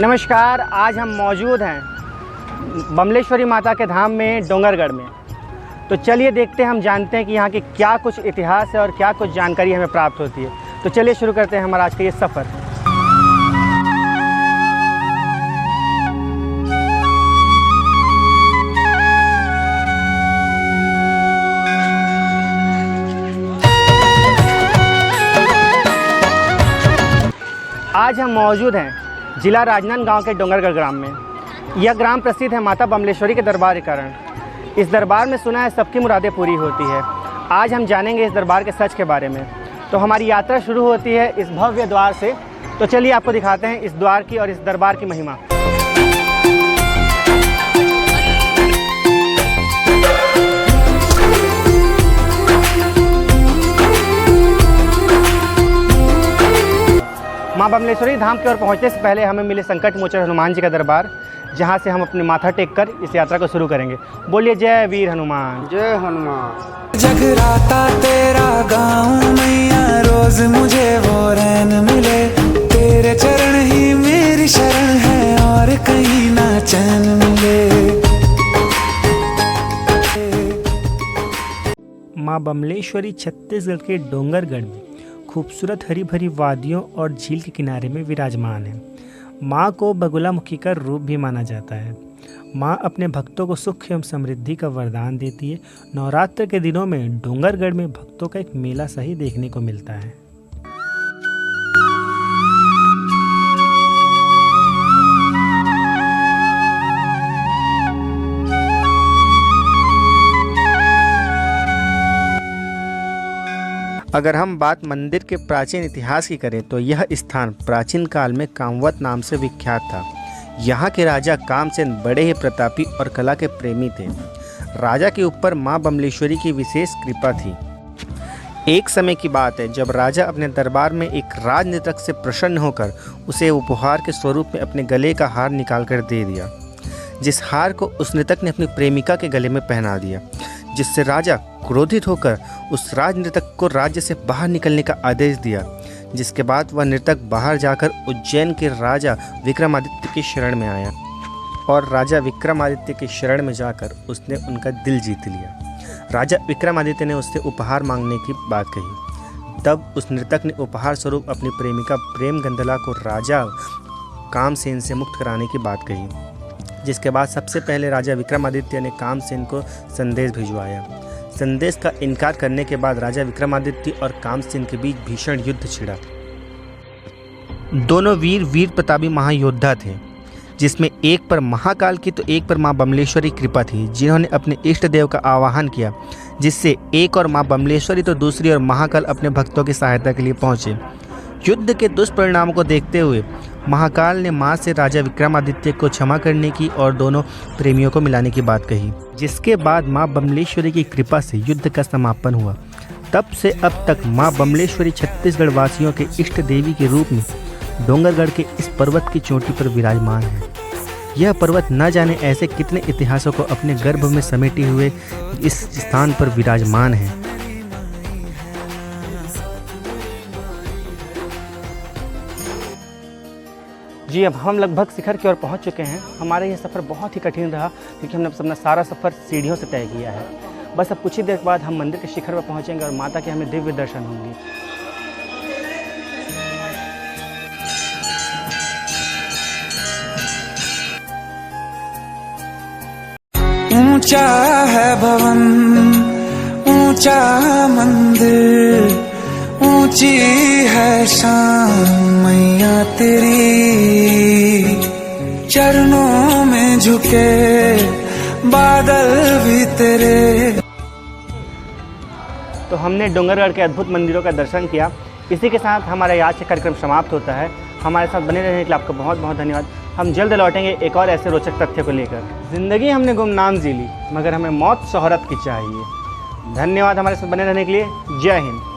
नमस्कार। आज हम मौजूद हैं बमलेश्वरी माता के धाम में डोंगरगढ़ में। तो चलिए देखते हैं, हम जानते हैं कि यहाँ के क्या कुछ इतिहास है और क्या कुछ जानकारी हमें प्राप्त होती है। तो चलिए शुरू करते हैं हमारा आज का ये सफ़र। आज हम मौजूद हैं जिला राजनांदगांव के डोंगरगढ़ ग्राम में। यह ग्राम प्रसिद्ध है माता बमलेश्वरी के दरबार के कारण। इस दरबार में सुना है सबकी मुरादें पूरी होती है। आज हम जानेंगे इस दरबार के सच के बारे में। तो हमारी यात्रा शुरू होती है इस भव्य द्वार से। तो चलिए आपको दिखाते हैं इस द्वार की और इस दरबार की महिमा। माँ बमलेश्वरी धाम की ओर पहुँचने से पहले हमें मिले संकट मोचन हनुमान जी का दरबार, जहाँ से हम अपने माथा टेक कर इस यात्रा को शुरू करेंगे। बोलिए जय वीर हनुमान। जय हनुमान। जगराता तेरा गाँव मैया, रोज मुझे वो रैन मिले। तेरे चरण ही मेरी शरण है और कहीं ना चैन मिले। माँ बमलेश्वरी छत्तीसगढ़ के डोंगरगढ़ में खूबसूरत हरी भरी वादियों और झील के किनारे में विराजमान है। माँ को बगुलामुखी का रूप भी माना जाता है। माँ अपने भक्तों को सुख एवं समृद्धि का वरदान देती है। नवरात्र के दिनों में डोंगरगढ़ में भक्तों का एक मेला सही देखने को मिलता है। अगर हम बात मंदिर के प्राचीन इतिहास की करें तो यह स्थान प्राचीन काल में कामवत नाम से विख्यात था। यहाँ के राजा कामसेन बड़े ही प्रतापी और कला के प्रेमी थे। राजा के ऊपर माँ बमलेश्वरी की विशेष कृपा थी। एक समय की बात है जब राजा अपने दरबार में एक राजनृतक से प्रसन्न होकर उसे उपहार के स्वरूप में अपने गले का हार निकाल कर दे दिया, जिस हार को उस नृतक ने अपनी प्रेमिका के गले में पहना दिया, जिससे राजा क्रोधित होकर उस राजनृतक को राज्य से बाहर निकलने का आदेश दिया। जिसके बाद वह नृतक बाहर जाकर उज्जैन के राजा विक्रमादित्य की शरण में आया और राजा विक्रमादित्य की शरण में जाकर उसने उनका दिल जीत लिया। राजा विक्रमादित्य ने उससे उपहार मांगने की बात कही। तब उस नृतक ने उपहार स्वरूप अपनी प्रेमिका प्रेम गंधला को राजा कामसेन से मुक्त कराने की बात कही। जिसके बाद सबसे पहले राजा विक्रमादित्य ने कामसेन को संदेश भिजवाया। संदेश का इनकार करने के बाद राजा विक्रमादित्य और कामसेन के बीच भीषण युद्ध छिड़ा। दोनों वीर प्रतापी महायोद्धा थे, जिसमें एक पर महाकाल की तो एक पर मां बमलेश्वरी कृपा थी, जिन्होंने अपने इष्ट देव का आवाहन किया, जिससे एक और मां बमलेश्वरी तो दूसरी और महाकाल अपने भक्तों की सहायता के लिए पहुंचे। युद्ध के दुष्परिणामों को देखते हुए महाकाल ने मां से राजा विक्रमादित्य को क्षमा करने की और दोनों प्रेमियों को मिलाने की बात कही। जिसके बाद मां बमलेश्वरी की कृपा से युद्ध का समापन हुआ। तब से अब तक मां बमलेश्वरी छत्तीसगढ़ वासियों के इष्ट देवी के रूप में डोंगरगढ़ के इस पर्वत की चोटी पर विराजमान है। यह पर्वत न जाने ऐसे कितने इतिहासों को अपने गर्भ में समेटे हुए इस स्थान पर विराजमान है। जी, अब हम लगभग शिखर की ओर पहुंच चुके हैं। हमारा यह सफ़र बहुत ही कठिन रहा क्योंकि हमने अपना सारा सफ़र सीढ़ियों से तय किया है। बस अब कुछ ही देर बाद हम मंदिर के शिखर पर पहुंचेंगे और माता के हमें दिव्य दर्शन होंगे। ऊंचा है भवन, ऊंचा मंदिर, ऊंची है शान मैया तेरी। चरणों में झुके बादल भी तेरे। तो हमने डोंगरगढ़ के अद्भुत मंदिरों का दर्शन किया। इसी के साथ हमारा आज का कार्यक्रम समाप्त होता है। हमारे साथ बने रहने के लिए आपका बहुत बहुत धन्यवाद। हम जल्द लौटेंगे एक और ऐसे रोचक तथ्य को लेकर। ज़िंदगी हमने गुमनाम जी ली, मगर हमें मौत शोहरत की चाहिए। धन्यवाद हमारे साथ बने रहने के लिए। जय हिंद।